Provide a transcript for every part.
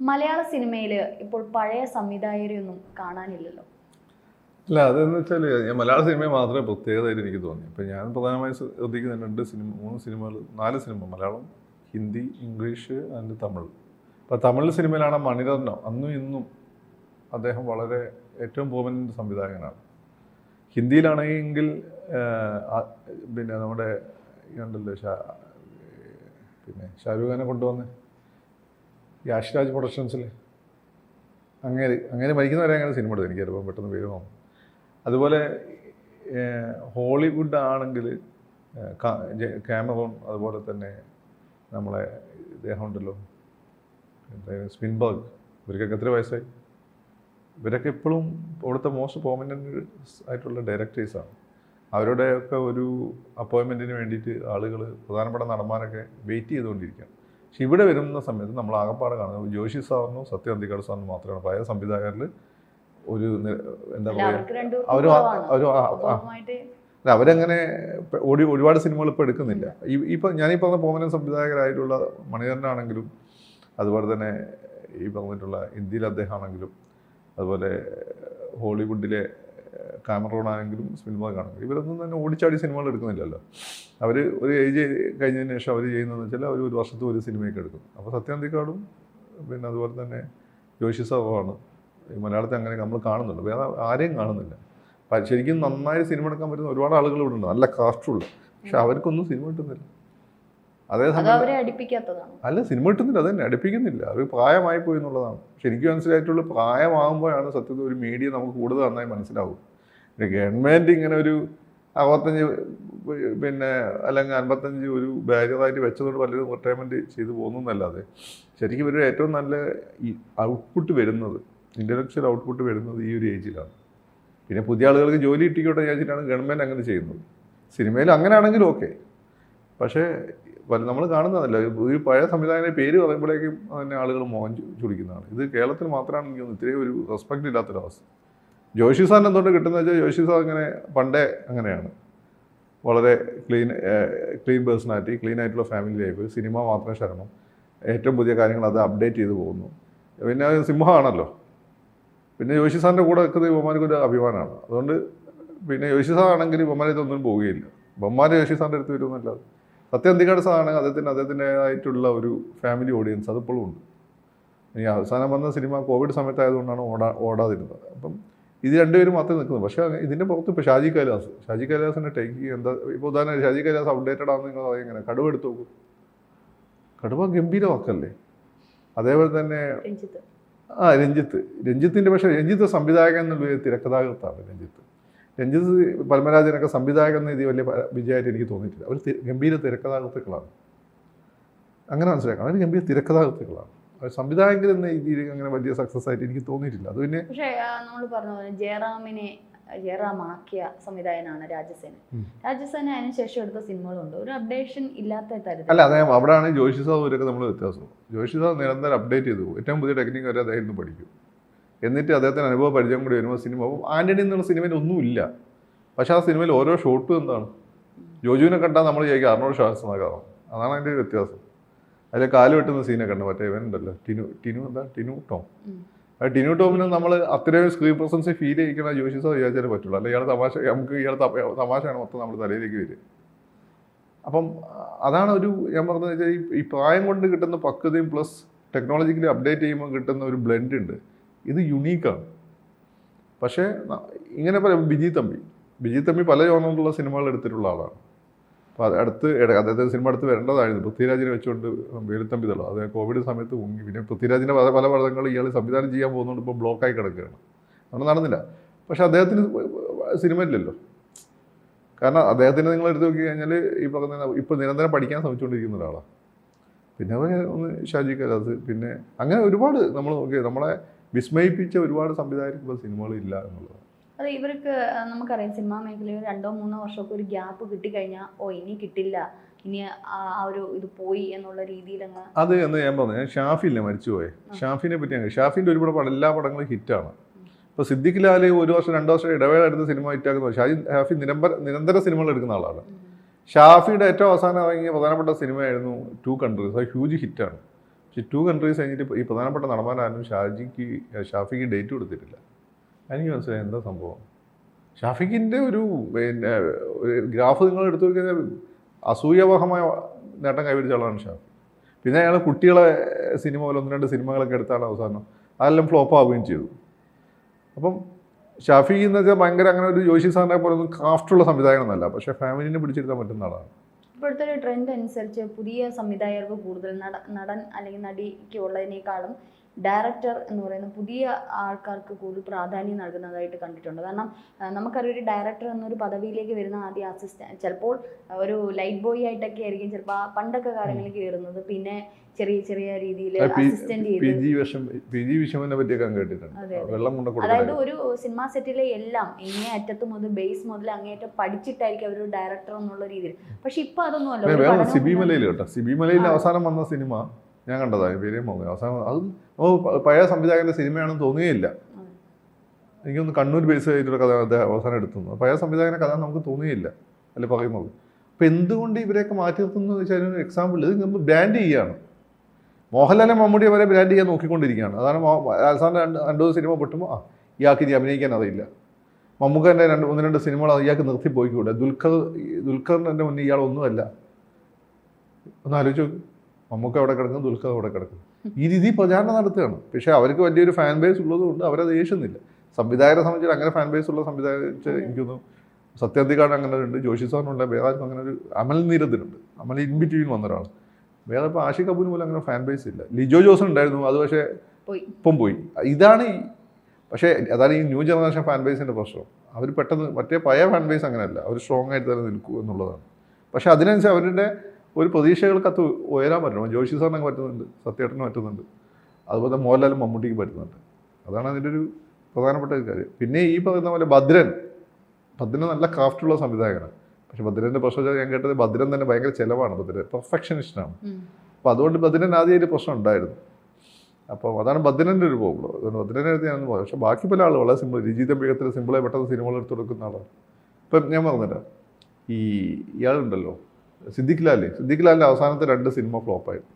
മലയാള സിനിമയിൽ ഇപ്പോൾ പഴയ സംവിധായകരെയൊന്നും കാണാനില്ലല്ലോ. അല്ല, അതെന്ന് വെച്ചാൽ ഞാൻ മലയാള സിനിമയെ മാത്രമേ പ്രത്യേകതയായിട്ട് എനിക്ക് തോന്നി. ഇപ്പം ഞാൻ പ്രധാനമായും ശ്രദ്ധിക്കുന്ന 3 സിനിമകൾ 4 cinema: Malayalam, Hindi, English and Tamil. അപ്പോൾ തമിഴ് സിനിമയിലാണ് മണിരത്നം. അന്നും ഇന്നും അദ്ദേഹം വളരെ ഏറ്റവും പ്രോമിനൻ്റ് സംവിധായകനാണ്. ഹിന്ദിയിലാണെങ്കിൽ പിന്നെ നമ്മുടെ ഉണ്ടല്ലോ പിന്നെ ഷാരൂഖ് ഖാനെ കൊണ്ടുവന്ന് യാഷ്രാജ് പ്രൊഡക്ഷൻസിൽ അങ്ങനെ മരിക്കുന്നവരെ അങ്ങനെ സിനിമ എടുത്തു. എനിക്ക് ചിലപ്പോൾ പെട്ടെന്ന് പേര് തോന്നും. അതുപോലെ ഹോളിവുഡ് ആണെങ്കിൽ കാമറൂൺ, അതുപോലെ തന്നെ നമ്മളെ ഇദ്ദേഹം ഉണ്ടല്ലോ സ്പിൻബർഗ്, ഇവർക്കൊക്കെ എത്ര വയസ്സായി? ഇവരൊക്കെ ഇപ്പോഴും ഇവിടുത്തെ മോസ്റ്റ് പ്രോമിനൻ്റ് ആയിട്ടുള്ള ഡയറക്ടേഴ്സാണ്. അവരുടെയൊക്കെ ഒരു അപ്പോയിൻമെൻറ്റിന് വേണ്ടിയിട്ട് ആളുകൾ, പ്രധാനപ്പെട്ട നടന്മാരൊക്കെ വെയിറ്റ് ചെയ്തുകൊണ്ടിരിക്കുകയാണ്. പക്ഷെ ഇവിടെ വരുന്ന സമയത്ത് നമ്മൾ ആകപ്പാടെ കാണുന്നത് ജോഷി സാറിനും സത്യ അന്തിക്കാട് സാറിനും മാത്രമാണ് പഴയ സംവിധായകരിൽ ഒരു എന്താ പറയുക, അവരങ്ങനെ ഒരുപാട് സിനിമകൾ ഇപ്പോൾ എടുക്കുന്നില്ല. ഇപ്പം ഞാനീ പറഞ്ഞ പ്രോമിനൻ്റ് സംവിധായകരായിട്ടുള്ള മണിരത്നാണെങ്കിലും, അതുപോലെ തന്നെ ഈ പറഞ്ഞിട്ടുള്ള ഹിന്ദിയിൽ അദ്ദേഹം ആണെങ്കിലും, അതുപോലെ ഹോളിവുഡിലെ കാമറൂൺ ആണെങ്കിലും സ്പിൽബർഗ് ആണെങ്കിലും, ഇവരൊന്നും തന്നെ ഓടിച്ചാടി സിനിമകൾ എടുക്കുന്നില്ലല്ലോ. അവർ ഒരു ഏജ് കഴിഞ്ഞതിന് ശേഷം അവർ ചെയ്യുന്നതെന്ന് വെച്ചാൽ അവർ ഒരു വർഷത്തെ ഒരു സിനിമയൊക്കെ എടുക്കും. അപ്പോൾ സത്യാന്തിക്കാടും പിന്നെ അതുപോലെ തന്നെ ജോഷി സാറുമാണ് ഈ മലയാളത്തിൽ അങ്ങനെ നമ്മൾ കാണുന്നുണ്ട്. വേറെ ആരെയും കാണുന്നില്ല. ശരിക്കും നന്നായി സിനിമ എടുക്കാൻ പറ്റുന്ന ഒരുപാട് ആളുകൾ ഇവിടെ ഉണ്ട്, നല്ല കാസ്റ്റുള്ള. പക്ഷെ അവർക്കൊന്നും സിനിമ കിട്ടുന്നില്ല. അല്ല, സിനിമ കിട്ടുന്നില്ല, അതന്നെ അടുപ്പിക്കുന്നില്ല. അവർ പ്രായമായി പോയി എന്നുള്ളതാണ്. ശരിക്കും മനസ്സിലായിട്ടുള്ള പ്രായമാകുമ്പോഴാണ് സത്യത്തിൽ ഒരു മീഡിയ നമുക്ക് കൂടുതൽ നന്നായി മനസ്സിലാവും. പിന്നെ ഗവൺമെൻറ് ഇങ്ങനെ ഒരു 65 പിന്നെ അല്ലെങ്കിൽ 55 ഒരു ബാരിയറായിട്ട് വെച്ചതുകൊണ്ട് പലരും റിട്ടയർമെൻറ്റ് ചെയ്ത് പോകുന്നതല്ലാതെ ശരിക്കും ഇവരുടെ ഏറ്റവും നല്ല ഈ ഔട്ട്പുട്ട് വരുന്നത്, ഇൻ്റലക്ച്വൽ ഔട്ട്പുട്ട് വരുന്നത് ഈ ഒരു ഏജിലാണ്. പിന്നെ പുതിയ ആളുകൾക്ക് ജോലി കിട്ടിക്കോട്ടെ വിചാരിച്ചിട്ടാണ് ഗവൺമെൻറ് അങ്ങനെ ചെയ്യുന്നത്. സിനിമയിൽ അങ്ങനെയാണെങ്കിലും ഓക്കെ. പക്ഷേ നമ്മൾ കാണുന്നതല്ല, ഒരു പഴയ സംവിധായകൻ്റെ പേര് പറയുമ്പോഴേക്കും തന്നെ ആളുകൾ മോഹൻ ചുളിക്കുന്നതാണ്. ഇത് കേരളത്തിൽ മാത്രമാണ് എനിക്ക് തോന്നുന്നു ഇത്രയും ഒരു റെസ്പെക്റ്റ് ഇല്ലാത്തൊരവസ്ഥ. ജോഷി സാറിന് എന്തുകൊണ്ട് കിട്ടുന്നത് വെച്ചാൽ ജോഷി സാർ അങ്ങനെ പണ്ടേ അങ്ങനെയാണ്, വളരെ ക്ലീൻ പേഴ്സണാലിറ്റി, ക്ലീൻ ആയിട്ടുള്ള ഫാമിലി ലൈഫ്, സിനിമ മാത്രം ശരണം, ഏറ്റവും പുതിയ കാര്യങ്ങൾ അത് അപ്ഡേറ്റ് ചെയ്ത് പോകുന്നു. പിന്നെ സിംഹമാണല്ലോ. പിന്നെ ജോഷി സാറിൻ്റെ കൂടെ നിൽക്കുന്നത് ബൊമ്മാർക്ക് ഒരു അഭിമാനമാണ്. അതുകൊണ്ട് പിന്നെ ജോഷി സാർ ആണെങ്കിൽ ബൊമ്മാരത്തൊന്നും പോവുകയില്ല. ബൊമ്മാർ ജോഷി സാറിൻ്റെ അടുത്ത് വരുമെന്നല്ലാതെ. സത്യാന്തിക്കാട് സാറാണെങ്കിൽ അദ്ദേഹത്തിൻ്റെതായിട്ടുള്ള ഒരു ഫാമിലി ഓഡിയൻസ് അതിപ്പോഴും ഉണ്ട്. ഈ അവസാനം വന്ന സിനിമ കോവിഡ് സമയത്തായതുകൊണ്ടാണ് ഓടാതിരുന്നത്. അപ്പം ഇത് രണ്ടുപേരും മാത്രമേ നിൽക്കുന്നത്. പക്ഷേ ഇതിൻ്റെ പുറത്ത് ഇപ്പോൾ ഷാജി കൈലാസിൻ്റെ ടേക്ക് എന്താ, ഇപ്പോൾ ഉദാഹരണം ഷാജി കൈലാസ് അപ്ഡേറ്റഡ് ആണെന്ന് നിങ്ങൾ പറയും. ഇങ്ങനെ കടുവ എടുത്ത് നോക്കും, കടുവ ഗംഭീര വാക്കല്ലേ. അതേപോലെ തന്നെ രഞ്ജിത്തിൻ്റെ, പക്ഷേ രഞ്ജിത്ത് സംവിധായകൻ എന്നുള്ള തിരക്കഥാകൃത്താണ്. രഞ്ജിത്ത് പത്മരാജനൊക്കെ സംവിധായകൻ എന്ന ഇത് വലിയ വിജയമായിട്ട് എനിക്ക് തോന്നിയിട്ടില്ല. അവർ ഗംഭീര തിരക്കഥാകൃത്തുക്കളാണ്, അങ്ങനെ മനസ്സിലാക്കണം. അവർ ഗംഭീര തിരക്കഥാകൃത്തുക്കളാണ്. സംവിധായകൻ എന്ന രീതിയിൽ അങ്ങനെ വലിയ സക്സസ് ആയിട്ട് എനിക്ക് തോന്നിയിട്ടില്ല. അത് പിന്നെ പക്ഷേ നമ്മൾ പറഞ്ഞ ജയറാമാക്കിയ സംവിധായകനാണ് രാജസേന. അതിന് ശേഷം എടുത്ത സിനിമകളുണ്ട്, ഒരു അപ്ഡേഷൻ ഇല്ലാത്ത തരത്തിൽ. അല്ല, അദ്ദേഹം അവിടെയാണ് ജോഷി സാറിനൊക്കെ നമ്മൾ വ്യത്യാസം. ജോഷി സാർ നിരന്തരം അപ്ഡേറ്റ് ചെയ്തു പോകും. ഏറ്റവും പുതിയ ടെക്നിക്ക് വരെ അദ്ദേഹം പഠിക്കും. എന്നിട്ട് അദ്ദേഹത്തിന് അനുഭവ പരിചയം കൂടി വരുമ്പോൾ സിനിമ, അപ്പം ആൻ്റണി എന്നുള്ള സിനിമയിൽ ഒന്നുമില്ല. പക്ഷേ ആ സിനിമയിൽ ഓരോ ഷോട്ടും എന്താണ്, ജോജുവിനെ കണ്ടാൽ നമ്മൾ ചോദിക്കുക അർണോൾഡ് ഷ്വാർസ്നെഗറാണ്. അതാണ് അതിൻ്റെ ഒരു വ്യത്യാസം. അതിൽ കാല് വെട്ടുന്ന സീനൊക്കെ ഉണ്ട്. മറ്റേ ഇവനുണ്ടല്ലോ ടിനു ടോം. ആ ടിനു ടോമിന് നമ്മൾ അത്രയും സ്ക്രീൻ പ്രസൻസ് ഫീൽ ചെയ്യിക്കുന്ന ജോഷി സാർ വിചാരിച്ചാലേ പറ്റുള്ളൂ. അല്ലെങ്കിൽ ഇയാൾ ഇയാൾ തമാശയാണ് മൊത്തം നമ്മുടെ തലയിലേക്ക് വരിക. അപ്പം അതാണ് ഒരു ഞാൻ പറഞ്ഞത് വെച്ചാൽ ഈ പ്രായം കൊണ്ട് കിട്ടുന്ന പക്വതയും പ്ലസ് ടെക്നോളജിക്കലി അപ്ഡേറ്റ് ചെയ്യുമ്പോൾ കിട്ടുന്ന ഒരു ബ്ലെൻഡ് ഉണ്ട്. ഇത് യുണീക്കാണ്. പക്ഷേ ഇങ്ങനെ പറയാം, ബിജി തമ്പി പല ജോണറിലുള്ള സിനിമകൾ എടുത്തിട്ടുള്ള ആളാണ്. അപ്പോൾ അദ്ദേഹത്തെ സിനിമ അടുത്ത് വരേണ്ടതായിരുന്നു. പൃഥ്വിരാജിനെ വെച്ചുകൊണ്ട് വേലുത്തമ്പി തള, അത് കോവിഡ് സമയത്ത് മുങ്ങി. പിന്നെ പൃഥ്വിരാജിൻ്റെ പല പടങ്ങൾ ഇയാൾ സംവിധാനം ചെയ്യാൻ പോകുന്നതുകൊണ്ട് ഇപ്പോൾ ബ്ലോക്കായി കിടക്കുകയാണ്, അതുകൊണ്ട് നടന്നില്ല. പക്ഷേ അദ്ദേഹത്തിന് സിനിമ ഇല്ലല്ലോ. കാരണം അദ്ദേഹത്തിന് നിങ്ങൾ എടുത്ത് നോക്കി കഴിഞ്ഞാൽ ഈ പറഞ്ഞ ഇപ്പോൾ നിരന്തരം പഠിക്കാൻ ശ്രമിച്ചുകൊണ്ടിരിക്കുന്ന ഒരാളാണ്. പിന്നെ ഒന്ന് ഷാജി കൈലാസ്, പിന്നെ അങ്ങനെ ഒരുപാട് നമ്മൾ നോക്കി നമ്മളെ വിസ്മയിപ്പിച്ച ഒരുപാട് സംവിധായകർക്ക് സിനിമകളില്ല എന്നുള്ളത്. അതെ, ഇവർക്ക് നമുക്കറിയാം സിനിമാ മേഖലയിൽ 2-3 വർഷമൊക്കെ ഒരു ഗ്യാപ്പ് കിട്ടിക്കഴിഞ്ഞാൽ ഇനി കിട്ടില്ല, ഇനി ആ ഒരു ഇത് പോയി എന്നുള്ള രീതിയിലങ്ങ്. അത് എന്ന് ഞാൻ പറഞ്ഞു, ഷാഫില്ലേ മരിച്ചുപോയെ, ഷാഫിനെ പറ്റി ഷാഫിൻ്റെ ഒരുപാട് എല്ലാ പടങ്ങളും ഹിറ്റാണ്. ഇപ്പോൾ സിദ്ദിഖ് ലാൽ 1 വർഷം 2 വർഷം ഇടവേള എടുത്ത് സിനിമ ഹിറ്റാക്കുന്നത്. ഷാഫി നിരന്തര സിനിമകൾ എടുക്കുന്ന ആളാണ്. ഷാഫിയുടെ ഏറ്റവും അവസാനം ഇറങ്ങിയ പ്രധാനപ്പെട്ട സിനിമയായിരുന്നു 2 കൺട്രീസ്. അത് ഹ്യൂജ് ഹിറ്റാണ്. പക്ഷേ 2 കൺട്രീസ് കഴിഞ്ഞിട്ട് ഈ പ്രധാനപ്പെട്ട നടന്മാരാരും ഷാഫിക്ക് ഡേറ്റ് കൊടുത്തിട്ടില്ല. എനിക്ക് മനസ്സിലായി എന്താ സംഭവം. ഷാഫിക്കിൻ്റെ ഒരു പിന്നെ ഒരു ഗ്രാഫ് നിങ്ങൾ എടുത്തു നോക്കിയാൽ അസൂയാവഹമായ നേട്ടം കൈവരിച്ച ആളാണ് ഷാഫി. പിന്നെ അയാൾ കുട്ടികളെ സിനിമ പോലെ 1-2 സിനിമകളൊക്കെ എടുത്താണ് അവസാനം അതെല്ലാം ഫ്ലോപ്പ് ആവുകയും ചെയ്തു. അപ്പം ഷാഫി എന്ന് വെച്ചാൽ ഭയങ്കര അങ്ങനെ ഒരു ജോഷി സാറിനെ പോലെ ഒന്നും ക്രാഫ്റ്റുള്ള സംവിധായകനൊന്നല്ല, പക്ഷേ ഫാമിലിനെ പിടിച്ചെടുക്കാൻ പറ്റുന്ന ആളാണ്. ഇപ്പോഴത്തെ ഒരു ട്രെൻഡ് അനുസരിച്ച് പുതിയ സംവിധായകർക്ക് കൂടുതൽ നടൻ അല്ലെങ്കിൽ നടിക്ക് ഉള്ളതിനേക്കാളും ഡയറക്ടർ എന്ന് പറയുന്ന പുതിയ ആൾക്കാർക്ക് കൂടുതൽ പ്രാധാന്യം നൽകുന്നതായിട്ട് കണ്ടിട്ടുണ്ട്. കാരണം നമുക്കറിയാം, ഒരു ഡയറക്ടർ എന്നൊരു പദവിയിലേക്ക് വരുന്ന ആദ്യം അസിസ്റ്റന്റ്, ചിലപ്പോൾ ഒരു ലൈറ്റ് ബോയ് ആയിട്ടൊക്കെ ആയിരിക്കും ചിലപ്പോൾ പണ്ടൊക്കെ കാലങ്ങളിൽ കയറുന്നത്. പിന്നെ ചെറിയ ചെറിയ രീതിയിൽ അസിസ്റ്റന്റ് അതായത് ഒരു സിനിമാ സെറ്റിലെ എല്ലാം ഇങ്ങേ അറ്റത്ത് മുതൽ ബേസ് മുതൽ അങ്ങേറ്റം പഠിച്ചിട്ടായിരിക്കും അവർ ഡയറക്ടർ എന്നുള്ള രീതിയിൽ. പക്ഷെ ഇപ്പൊ അതൊന്നും അല്ല. സിബിമലയിൽ അവസാനം വന്ന സിനിമ ഞാൻ കണ്ടതാണ്, പേരും പോകുന്നത് അവസാനം. അതും പഴയ സംവിധായകന്റെ സിനിമയാണെന്ന് തോന്നുകയില്ല. എനിക്കൊന്ന് കണ്ണൂർ ബേസ് ചെയ്തിട്ടുള്ള കഥ അദ്ദേഹം അവസാനം എടുത്തുന്നത്. പഴയ സംവിധായകന്റെ കഥ നമുക്ക് തോന്നുകയില്ല അല്ലെ പറയുന്നത്. അപ്പം എന്തുകൊണ്ട് ഇവരെയൊക്കെ മാറ്റി നിർത്തുന്നത് വെച്ചാൽ ഒരു എക്സാമ്പിൾ, ഇത് നമ്മൾ ബ്രാൻഡ് ചെയ്യുകയാണ്. മോഹൻലാലിനെ മമ്മൂട്ടി അവരെ ബ്രാൻഡ് ചെയ്യാൻ നോക്കിക്കൊണ്ടിരിക്കുകയാണ്. അതാണ് അവസാനം 2 സിനിമ പൊട്ടുമ്പോൾ ഇയാൾക്ക് ഇനി അഭിനയിക്കാൻ അറിയില്ല. മമ്മൂക്കൻ്റെ 1-2 സിനിമകൾ ഇയാൾക്ക് നിർത്തി പോയിക്കൂടെ. ദുൽഖറിൻ്റെ മുന്നേ ഇയാളൊന്നുമല്ല. ഒന്ന് ആലോചിച്ച് നോക്കും. മമ്മൂക്ക അവിടെ കിടക്കും, ദുൽഖർ അവിടെ കിടക്കും. ഈ രീതി പ്രചാരണം നടത്തുകയാണ്. പക്ഷേ അവർക്ക് വലിയൊരു ഫാൻ ബേസ് ഉള്ളതുകൊണ്ട് അവരത് ഏഷ്യുന്നില്ല. സംവിധായകരെ സംബന്ധിച്ച് അങ്ങനെ ഫാൻ ബേസ് ഉള്ള സംവിധായകർ എനിക്കൊന്നും സത്യന്തിക്കാട് അങ്ങനെ ഉണ്ട്, ജോഷി സാറിനുണ്ട്, വേറെ ആർക്കും അങ്ങനെ ഒരു അമൽ നീരദിനുണ്ട്. അമൽ ഇൻ ബിറ്റ്വീൻ വന്ന ഒരാൾ. വേറെ ഇപ്പോൾ ആഷിഖ് കപൂർ പോലും അങ്ങനെ ഫാൻ ബേസ് ഇല്ല. ലിജോ ജോസ് ഉണ്ടായിരുന്നു, അത് പക്ഷേ ഇപ്പം പോയി. ഇതാണ് പക്ഷേ അതാണ് ഈ ന്യൂ ജനറേഷൻ ഫാൻ ബേസിൻ്റെ പ്രശ്നം. അവർ പെട്ടെന്ന് മറ്റേ പഴയ ഫാൻ ബേസ് അങ്ങനെയല്ല, അവർ സ്ട്രോങ് ആയിട്ട് തന്നെ നിൽക്കൂ എന്നുള്ളതാണ്. പക്ഷേ അതിനനുസരിച്ച് അവരുടെ ഒരു പ്രതീക്ഷകൾക്കത്ത് ഉയരാൻ പറ്റണം. ജോഷി സാറിനൊക്കെ പറ്റുന്നുണ്ട്, സത്യേട്ടന് പറ്റുന്നുണ്ട്, അതുപോലെ മോഹൻലാലും മമ്മൂട്ടിക്ക് പറ്റുന്നുണ്ട്. അതാണ് അതിൻ്റെ ഒരു പ്രധാനപ്പെട്ട ഒരു കാര്യം. പിന്നെ ഈ പറയുന്ന പോലെ ഭദ്രൻ നല്ല ക്രാഫ്റ്റുള്ള സംവിധായകനാണ്. പക്ഷെ ഭദ്രൻ്റെ പ്രശ്നം ഞാൻ കേട്ടത് ഭദ്രൻ തന്നെ ഭയങ്കര ചിലവാണ്. ഭദ്രൻ പെർഫെക്ഷനിസ്റ്റാണ്. അപ്പോൾ അതുകൊണ്ട് ഭദ്രൻ ആദ്യം ഒരു പ്രശ്നം ഉണ്ടായിരുന്നു. അപ്പോൾ അതാണ് ഭദ്രൻ്റെ ഒരു പ്രോബ്ലം. അതുകൊണ്ട് ഭദ്രനെ എടുത്ത് ഞാനൊന്നും പറയാം. പക്ഷേ ബാക്കി പല ആളുകൾ വളരെ സിമ്പിൾ, രചിത വേഗത്തിൽ സിമ്പിളായി പെട്ടെന്ന് സിനിമകൾ എടുത്ത് കൊടുക്കുന്ന ആളാണ്. ഇപ്പം ഞാൻ പറഞ്ഞില്ല, ഇയാളുണ്ടല്ലോ സിദ്ദിഖ് ലാലിൻ്റെ അവസാനത്തെ 2 സിനിമ ഫ്ലോപ്പായിരുന്നു.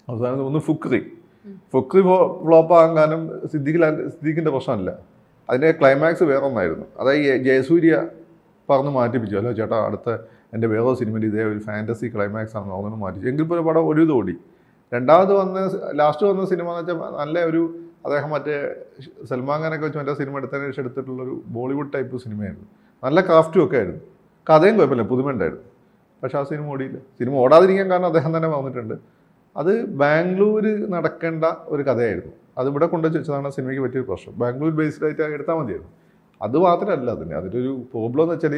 അവസാനത്തെ ഒന്ന് ഫുക്രി ഫ്ലോപ്പാകാൻ കാരണം സിദ്ദിഖിൻ്റെ പ്രശ്നമല്ല, അതിൻ്റെ ക്ലൈമാക്സ് വേറെ ഒന്നായിരുന്നു. അതായത് ജയസൂര്യ പറഞ്ഞ് മാറ്റിപ്പിച്ചു, അല്ലോ ചേട്ടാ അടുത്ത എൻ്റെ വേറെ സിനിമയിൽ ഇതേ ഒരു ഫാൻറ്റസി ക്ലൈമാക്സ് ആണെന്ന് അതൊന്നും മാറ്റിച്ചു. എങ്കിൽ പോലും പടം ഒരു തോടി. ലാസ്റ്റ് വന്ന സിനിമ എന്ന് വെച്ചാൽ നല്ല ഒരു അദ്ദേഹം മറ്റേ സൽമാൻ ഖാനൊക്കെ വെച്ച് മറ്റേ സിനിമ എടുത്തതിന് ശേഷം എടുത്തിട്ടുള്ളൊരു ബോളിവുഡ് ടൈപ്പ് സിനിമയായിരുന്നു. നല്ല ക്രാഫ്റ്റും ഒക്കെ ആയിരുന്നു, കഥയും കുഴപ്പമില്ല, പുതുമ ഉണ്ടായിരുന്നു. പക്ഷെ ആ സിനിമ ഓടിയില്ല. സിനിമ ഓടാതിരിക്കാൻ കാരണം അദ്ദേഹം തന്നെ പറഞ്ഞിട്ടുണ്ട്, അത് ബാംഗ്ലൂർ നടക്കേണ്ട ഒരു കഥയായിരുന്നു, അത് ഇവിടെ കൊണ്ടുവച്ച് വെച്ചതാണ് സിനിമയ്ക്ക് പറ്റിയൊരു പ്രശ്നം. ബാംഗ്ലൂർ ബേസ്ഡ് ആയിട്ട് എടുത്താൽ മതിയായിരുന്നു. അത് മാത്രമല്ല അതിനൊരു പ്രോബ്ലം എന്ന് വെച്ചാൽ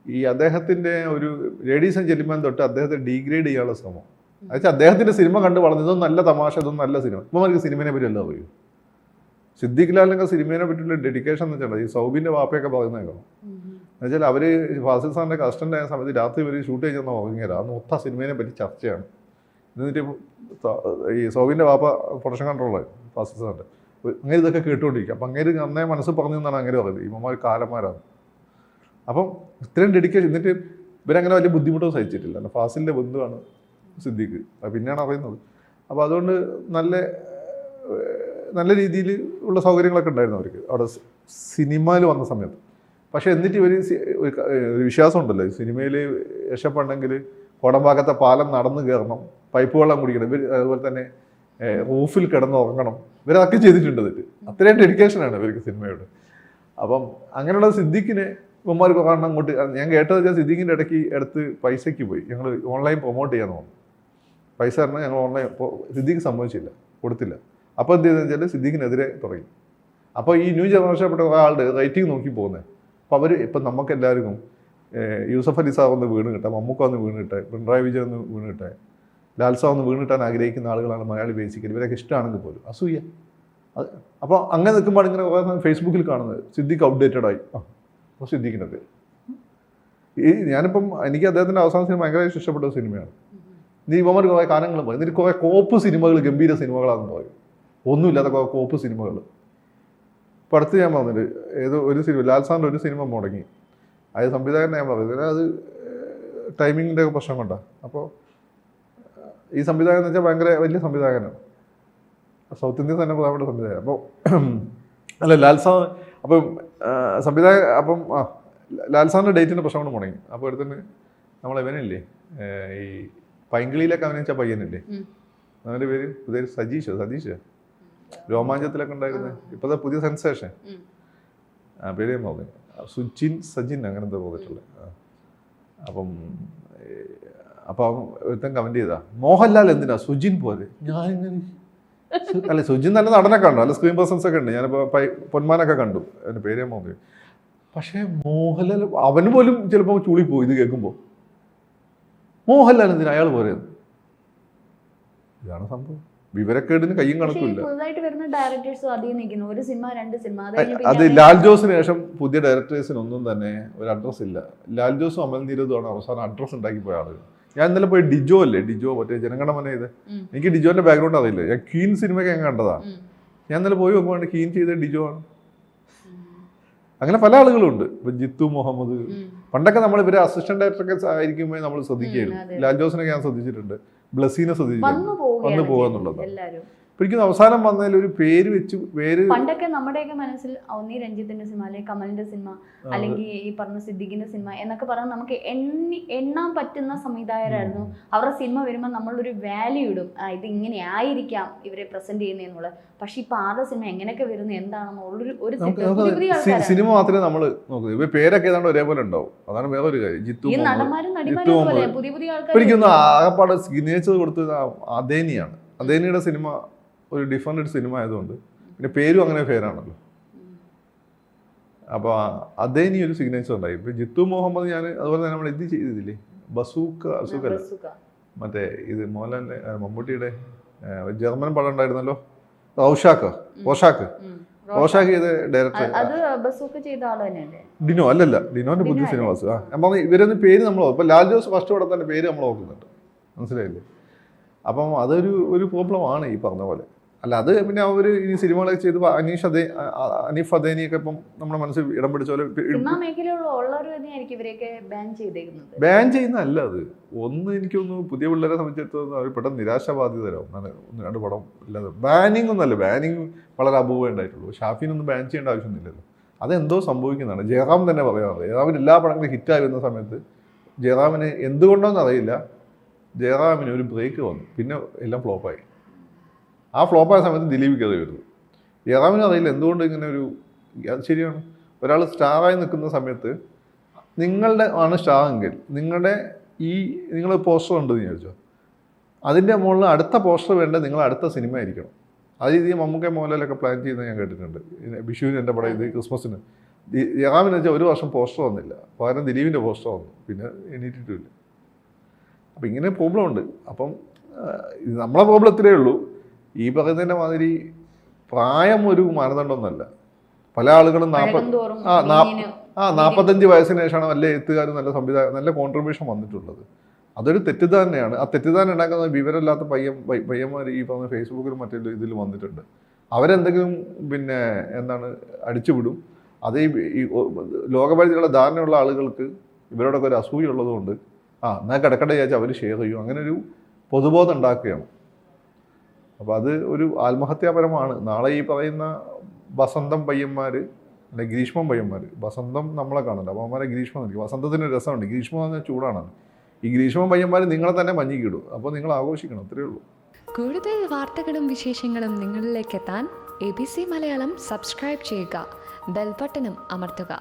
ഈ അദ്ദേഹത്തിൻ്റെ ഒരു ലേഡീസ് ആൻഡ് ജെന്റിൽമാൻ തൊട്ട് അദ്ദേഹത്തെ ഡീഗ്രേഡ് ചെയ്യാനുള്ള ശ്രമം. എന്നുവെച്ചാൽ അദ്ദേഹത്തിൻ്റെ സിനിമ കണ്ട് വളർന്നു, ഇതൊന്നും നല്ല തമാശ, ഇതൊന്നും നല്ല സിനിമ. ഇപ്പോൾ നമുക്ക് സിനിമയെ പറ്റി എല്ലാം അറിയൂ. സിദ്ദിഖ് ലാലിനൊക്കെ സിനിമയെ പറ്റിയുള്ള ഡെഡിക്കേഷൻ എന്ന് വെച്ചാൽ ഈ സൗബിൻ്റെ വാപ്പയൊക്കെ പറയുന്നേക്കണം. എന്നുവെച്ചാൽ അവർ ഫാസിൽ സാറിൻ്റെ കസ്റ്റൻ്റ് ആയ സമയത്ത് രാത്രി ഇവർ ഷൂട്ട് ചെയ്യുന്ന ഉറങ്ങിയത് അന്ന് മൊത്തം സിനിമയെ പറ്റി ചർച്ചയാണ്. എന്നിട്ട് ഈ സൗബിൻ്റെ വാപ്പ പ്രൊഡക്ഷൻ കൺട്രോളായി ഫാസിൽ സാറിൻ്റെ, അങ്ങനെ ഇതൊക്കെ കേട്ടുകൊണ്ടിരിക്കും. അപ്പം അങ്ങനെ നന്നായി മനസ്സ് പറഞ്ഞു എന്നാണ് അങ്ങനെ പറയുന്നത്. ഇവന്മാർ കാലന്മാരാണ്. അപ്പം ഇത്രയും ഡെഡിക്കേഷൻ, എന്നിട്ട് ഇവരങ്ങനെ വലിയ ബുദ്ധിമുട്ടൊന്നും സഹിച്ചിട്ടില്ല. ഫാസിലിൻ്റെ ബന്ധുവാണ് സിദ്ദിഖ്, അത് പിന്നെയാണ് അറിയുന്നത്. അപ്പോൾ അതുകൊണ്ട് നല്ല രീതിയിൽ ഉള്ള സൗകര്യങ്ങളൊക്കെ ഉണ്ടായിരുന്നു അവർക്ക് അവിടെ സിനിമയിൽ വന്ന സമയത്ത്. പക്ഷേ എന്നിട്ട് ഇവർ ഒരു വിശ്വാസം ഉണ്ടല്ലോ, സിനിമയിൽ രക്ഷപ്പെടണമെങ്കിൽ കോടമ്പാക്കത്തെ പാലം നടന്നു കയറണം, പൈപ്പ് വെള്ളം കുടിക്കണം, ഇവർ അതുപോലെ തന്നെ റൂഫിൽ കിടന്ന് ഉറങ്ങണം, ഇവരതൊക്കെ ചെയ്തിട്ടുണ്ട്. എന്നിട്ട് അത്രയും ഡെഡിക്കേഷനാണ് ഇവർക്ക് സിനിമയോട്. അപ്പം അങ്ങനെയുള്ള സിദ്ദിഖിനെ ഇവന്മാർക്ക് കാരണം അങ്ങോട്ട് ഞാൻ കേട്ടത് വെച്ചാൽ സിദ്ദിഖിൻ്റെ ഇടയ്ക്ക് അടുത്ത് പൈസയ്ക്ക് പോയി, ഞങ്ങൾ ഓൺലൈൻ പ്രൊമോട്ട് ചെയ്യാൻ തോന്നുന്നു. പൈസ പറഞ്ഞാൽ ഞങ്ങൾ ഓൺലൈൻ സിദ്ദിഖ് സമ്മതിച്ചില്ല, കൊടുത്തില്ല. അപ്പോൾ എന്ത് ചെയ്തെന്ന് വെച്ചാൽ സിദ്ദിഖിനെതിരെ തുടങ്ങി. അപ്പോൾ ഈ ന്യൂ ജനറേഷൻപ്പെട്ട ഒരാളുടെ റേറ്റിംഗ് നോക്കി പോകുന്നത്. അപ്പോൾ അവർ ഇപ്പം നമുക്കെല്ലാവർക്കും യൂസഫ് അലി സാർ ഒന്ന് വീണ് കിട്ടാൻ, മമ്മൂക്ക ഒന്ന് വീണ് കിട്ടാൻ, പിണറായി വിജയൻ ഒന്ന് വീണ് കിട്ടാൻ, ലാൽ സാർ ഒന്ന് വീണ് കിട്ടാൻ ആഗ്രഹിക്കുന്ന ആളുകളാണ് മലയാളി ബേസിക്കലി. ഇവരൊക്കെ ഇഷ്ടമാണെങ്കിൽ പോലും അസൂയ. അത് അപ്പോൾ അങ്ങനെ നിൽക്കുമ്പോൾ ഇങ്ങനെ കുറേ ഫേസ്ബുക്കിൽ കാണുന്നത് സിദ്ദിഖ് ഔട്ട്ഡേറ്റഡ് ആയി. അപ്പോൾ സിദ്ദിഖിൻ്റെ പേര് ഞാനിപ്പം എനിക്ക് അദ്ദേഹത്തിൻ്റെ അവസാന സിനിമ ഭയങ്കരമായിട്ട് ഇഷ്ടപ്പെട്ട സിനിമയാണ്. നീ ഇവന്മാർ കുറേ കാലങ്ങളും പറയും, എന്നിട്ട് കുറേ കോപ്പ് സിനിമകൾ ഗംഭീര സിനിമകളാണെന്ന് പറയും. ഒന്നുമില്ലാത്ത കുറേ കോപ്പ് സിനിമകൾ. ഇപ്പോൾ അടുത്ത് ഞാൻ പറഞ്ഞിട്ട് ഏതോ ഒരു സിനിമ ലാൽ സാറിൻ്റെ ഒരു സിനിമ മുടങ്ങി, അത് സംവിധായകൻ ഞാൻ പറയുന്നത് അത് ടൈമിങ്ങിൻ്റെ ഒക്കെ പ്രശ്നം കൊണ്ടാണ്. അപ്പോൾ ഈ സംവിധായകൻ എന്ന് വെച്ചാൽ ഭയങ്കര വലിയ സംവിധായകനാണ്, സൗത്ത് ഇന്ത്യൻ തന്നെ പ്രധാനപ്പെട്ട സംവിധായകൻ. അപ്പോൾ അല്ല ലാൽസാർ അപ്പം സംവിധായക അപ്പം ലാൽസാറിൻ്റെ ഡേറ്റിൻ്റെ പ്രശ്നം കൊണ്ട് മുടങ്ങി. അപ്പോൾ അടുത്തന്നെ നമ്മളെവനില്ലേ ഈ പൈങ്കിളിയിലൊക്കെ അഭിനയിച്ച പയ്യനില്ലേ, അവൻ്റെ പേര് പുതിയ സതീഷ് രോമാഞ്ചത്തിലൊക്കെ ഉണ്ടായിരുന്നത്, ഇപ്പോഴത്തെ പുതിയ സെൻസേഷൻ പേര് ഞാൻ പറഞ്ഞു, സജിൻ അങ്ങനത്തെ പോയിട്ടുള്ളത്. അപ്പം ഒരുത്തൻ കമൻറ്റ് ചെയ്താ മോഹൻലാൽ എന്തിനാ സുജിൻ പോലെ. ഞാനിങ്ങനെ അല്ല സുജിൻ നല്ല നടനൊക്കെ ഉണ്ടോ, നല്ല സ്ക്രീൻ പേഴ്സൺസ് ഒക്കെ ഉണ്ട്, ഞാനിപ്പോൾ പൊന്മാനൊക്കെ കണ്ടു, എൻ്റെ പേര് ഞാൻ പറഞ്ഞു. പക്ഷേ മോഹൻലാൽ അവന് പോലും ചിലപ്പോൾ ചൂളിപ്പോയി ഇത് കേൾക്കുമ്പോൾ. മോഹൻലാൽ എന്തിനാ അയാൾ പോലെ, ഇതാണ് സംഭവം. വിവരക്കേടിന് കയ്യും കണക്കില്ല. പുതുതായിട്ട് വരുന്ന ഡയറക്ടേഴ്സും അധികം നിൽക്കുന്നു, ഒരു സിനിമ 2 സിനിമ. അത് ലാൽ ജോസിന് ശേഷം പുതിയ ഡയറക്ടേഴ്സിനൊന്നും തന്നെ ഒരു അഡ്രസ് ഇല്ല. ലാൽ ജോസും അമൽ നീരദുമാണ് അവസാനം അഡ്രസ് ഉണ്ടാക്കി പോയ ആളുകൾ. ഞാൻ ഇന്നലെ പോയി ഡിജോ മറ്റേ ജനഗണമന ചെയ്ത്, എനിക്ക് ഡിജോന്റെ ബാക്ക്ഗ്രൗണ്ട് അറിയില്ല, ഞാൻ ക്വീൻ സിനിമയൊക്കെ ഞാൻ കണ്ടതാ. ഞാൻ ഇന്നലെ പോയി നോക്കുവാണ് ക്വീൻ ചെയ്ത ഡിജോ ആണ്. അങ്ങനെ പല ആളുകളുണ്ട്. ഇപ്പൊ ജിത്തു മുഹമ്മദ്, പണ്ടൊക്കെ നമ്മൾ ഇവരെ അസിസ്റ്റന്റ് ഡയറക്ടറൊക്കെ ആയിരിക്കുമ്പോൾ നമ്മൾ ശ്രദ്ധിക്കുകയായിരുന്നു. ലാൽ ജോസിനൊക്കെ ഞാൻ ശ്രദ്ധിച്ചിട്ടുണ്ട്, ബ്ലസീനെ ശ്രദ്ധിച്ചിട്ടുണ്ട്, വന്നു പോകാന്നുള്ളത്. ഒരിക്കലും അവസാനം വന്നതിൽ ഒരു പേര് വെച്ച് പണ്ടൊക്കെ നമ്മുടെയൊക്കെ മനസ്സിൽ ഒന്നീ രഞ്ജിത്തിന്റെ സിനിമ അല്ലെങ്കിൽ കമലിന്റെ സിനിമ അല്ലെങ്കിൽ ഈ പറഞ്ഞ സിദ്ദിഖിന്റെ സിനിമ എന്നൊക്കെ പറഞ്ഞാൽ നമുക്ക് എണ്ണാൻ പറ്റുന്ന സംവിധായകരായിരുന്നു. അവരുടെ സിനിമ വരുമ്പോൾ നമ്മളൊരു വാല്യൂ ഇടും, ഇത് ഇങ്ങനെ ആയിരിക്കാം ഇവരെ പ്രസന്റ് ചെയ്യുന്നതെന്നുള്ളത്. പക്ഷെ ഇപ്പൊ ആരുടെ സിനിമ എങ്ങനെയൊക്കെ വരുന്നത് എന്താണെന്ന് സിനിമ മാത്രമേ നമ്മൾ നോക്കൂ. ഇവ പേരൊക്കെ ഏതാണ്ട് ഒരേപോലെ ഉണ്ടാവും, അതാണ് വേറൊരു കാര്യം. ഈ നടന്മാരും നടിമാരും പുതിയ പുതിയ ആൾക്കാർ ഒരിക്കലും ആകപ്പാട് സിഗ്നേച്ചർ കൊടുത്തത് അദേനിയാണ്. അദേനിയുടെ സിനിമ ഒരു ഡിഫറെൻ്റ് സിനിമ ആയതുകൊണ്ട്, പിന്നെ പേരും അങ്ങനെ പേരാണല്ലോ. അപ്പോൾ അദേനി ഒരു സിഗ്നേച്ചർ ഉണ്ടായി. ഇപ്പം ജിത്തു മുഹമ്മദ് ഞാൻ അതുപോലെ തന്നെ നമ്മൾ ഇത് ചെയ്തില്ലേ, ബസൂക്ക അല്ല മറ്റേ ഇത് മോഹൻലാലിൻ്റെ മമ്മൂട്ടിയുടെ ജർമ്മൻ പടം ഉണ്ടായിരുന്നല്ലോ, റോഷാക്ക് ചെയ്ത ഡയറക്ടർ ഡിനോ അല്ലല്ല, ഡിനോന്റെ പുതിയ സിനിമ. ഞാൻ പറഞ്ഞു ഇവരൊന്നും പേര് നമ്മൾ ഇപ്പം ലാൽ ജോസ് ഫസ്റ്റ് പടം തന്നെ പേര് നമ്മൾ നോക്കുന്നുണ്ട്, മനസ്സിലായില്ലേ? അപ്പം അതൊരു പ്രോബ്ലമാണ് ഈ പറഞ്ഞ പോലെ. അല്ല അത് പിന്നെ അവർ ഈ സിനിമകളൊക്കെ ചെയ്ത് അനീഫ് അദേനിയൊക്കെ ഇപ്പം നമ്മുടെ മനസ്സിൽ ഇടം പിടിച്ച പോലെ ബാൻ ചെയ്യുന്നതല്ല. അത് എനിക്കൊന്ന് പുതിയ പിള്ളേരെ സംബന്ധിച്ചിടത്തോളം അവർ പെട്ടെന്ന് നിരാശാബാധിതരാവും. 1-2 പടം ഇല്ലാതെ ബാനിങ് ഒന്നല്ല, ബാനിങ് വളരെ അപൂർവം ഉണ്ടായിട്ടുള്ളൂ. ഷാഫിനൊന്നും ബാൻ ചെയ്യേണ്ട ആവശ്യമൊന്നുമില്ലല്ലോ. അതെന്തോ സംഭവിക്കുന്നതാണ്. ജയറാം തന്നെ പറയാറുണ്ട്, ജയറാമിന് എല്ലാ പടങ്ങളും ഹിറ്റായി വരുന്ന സമയത്ത് ജയറാമിന് എന്തുകൊണ്ടോന്ന് അറിയില്ല, ജയറാമിന് ഒരു ബ്രേക്ക് വന്നു, പിന്നെ എല്ലാം ഫ്ലോപ്പായി. ആ ഫ്ലോപ്പായ സമയത്ത് ദിലീപിക്ക് അത് വരുന്നു. ജയറാമിന് അറിയില്ല എന്തുകൊണ്ട് ഇങ്ങനെ അത് ശരിയാണ്. ഒരാൾ സ്റ്റാറായി നിൽക്കുന്ന സമയത്ത് നിങ്ങളുടെ ആണ് സ്റ്റാർ എങ്കിൽ നിങ്ങൾ പോസ്റ്റർ ഉണ്ടെന്ന് വിചാരിച്ചോ, അതിൻ്റെ മുകളിൽ അടുത്ത പോസ്റ്റർ വേണ്ടത് നിങ്ങൾ അടുത്ത സിനിമ ആയിരിക്കണം. അത് ഇത് മമ്മൂക്ക മോഹൻലാലൊക്കെ പ്ലാൻ ചെയ്യുന്നത് ഞാൻ കേട്ടിട്ടുണ്ട്. വിഷുവിന് എൻ്റെ പടം, ഇത് ക്രിസ്മസിന്. ജയറാമിന് വെച്ചാൽ ഒരു വർഷം പോസ്റ്റർ വന്നില്ല, പകരം ദിലീപിൻ്റെ പോസ്റ്റർ വന്നു, പിന്നെ എണീറ്റിട്ടുമില്ല. അപ്പം ഇങ്ങനെ പ്രോബ്ലം ഉണ്ട്. അപ്പം നമ്മളെ പ്രോബ്ലം ഇത്രയേ ഉള്ളൂ. ഈ പറയുന്നതിൻ്റെ മാതിരി പ്രായം ഒരു മാനദണ്ഡമൊന്നുമല്ല. പല ആളുകളും 45 വയസ്സിന് ശേഷമാണ് വല്ല എഴുത്തുകാരും നല്ല സംവിധായകരും നല്ല കോൺട്രിബ്യൂഷൻ വന്നിട്ടുള്ളത്. അതൊരു തെറ്റിദ്ധാരണയാണ്. ആ തെറ്റിദ്ധാരണ ഉണ്ടാക്കുന്ന വിവരമില്ലാത്ത പയ്യന്മാർ ഈ പറഞ്ഞ ഫേസ്ബുക്കിലും മറ്റേ ഇതിൽ വന്നിട്ടുണ്ട്. അവരെന്തെങ്കിലും പിന്നെ അടിച്ചുവിടും. അത് ഈ ലോകപരിധിയുള്ള ധാരണയുള്ള ആളുകൾക്ക് ഇവരോടൊക്കെ ഒരു അസൂയ ഉള്ളതുകൊണ്ട് എന്നാൽ കിടക്കട്ടെ വിചാരിച്ചാൽ അവർ ഷെയർ ചെയ്യും. അങ്ങനെ ഒരു പൊതുബോധം ഉണ്ടാക്കുകയാണ്. അപ്പോൾ അത് ഒരു ആത്മഹത്യാപരമാണ്. നാളെ ഈ പറയുന്ന വസന്തം പയ്യന്മാർ അല്ലെ ഗ്രീഷ്മം പയ്യന്മാർ, വസന്തം നമ്മളെ കാണണ്ട, അപ്പോൾ അവന്മാരെ ഗ്രീഷ്മം നിൽക്കും. വസന്തത്തിന് രസമുണ്ട്, ഗ്രീഷ്മം എന്ന് പറഞ്ഞാൽ ചൂടാണ്. ഈ ഗ്രീഷ്മം പയ്യന്മാർ നിങ്ങളെ തന്നെ മഞ്ഞിക്കിടും. അപ്പോൾ നിങ്ങൾ ആഘോഷിക്കണം, അത്രയേ ഉള്ളൂ. കൂടുതൽ വാർത്തകളും വിശേഷങ്ങളും നിങ്ങളിലേക്ക് എത്താൻ ABC മലയാളം സബ്സ്ക്രൈബ് ചെയ്യുക, ബെൽ ബട്ടണും അമർത്തുക.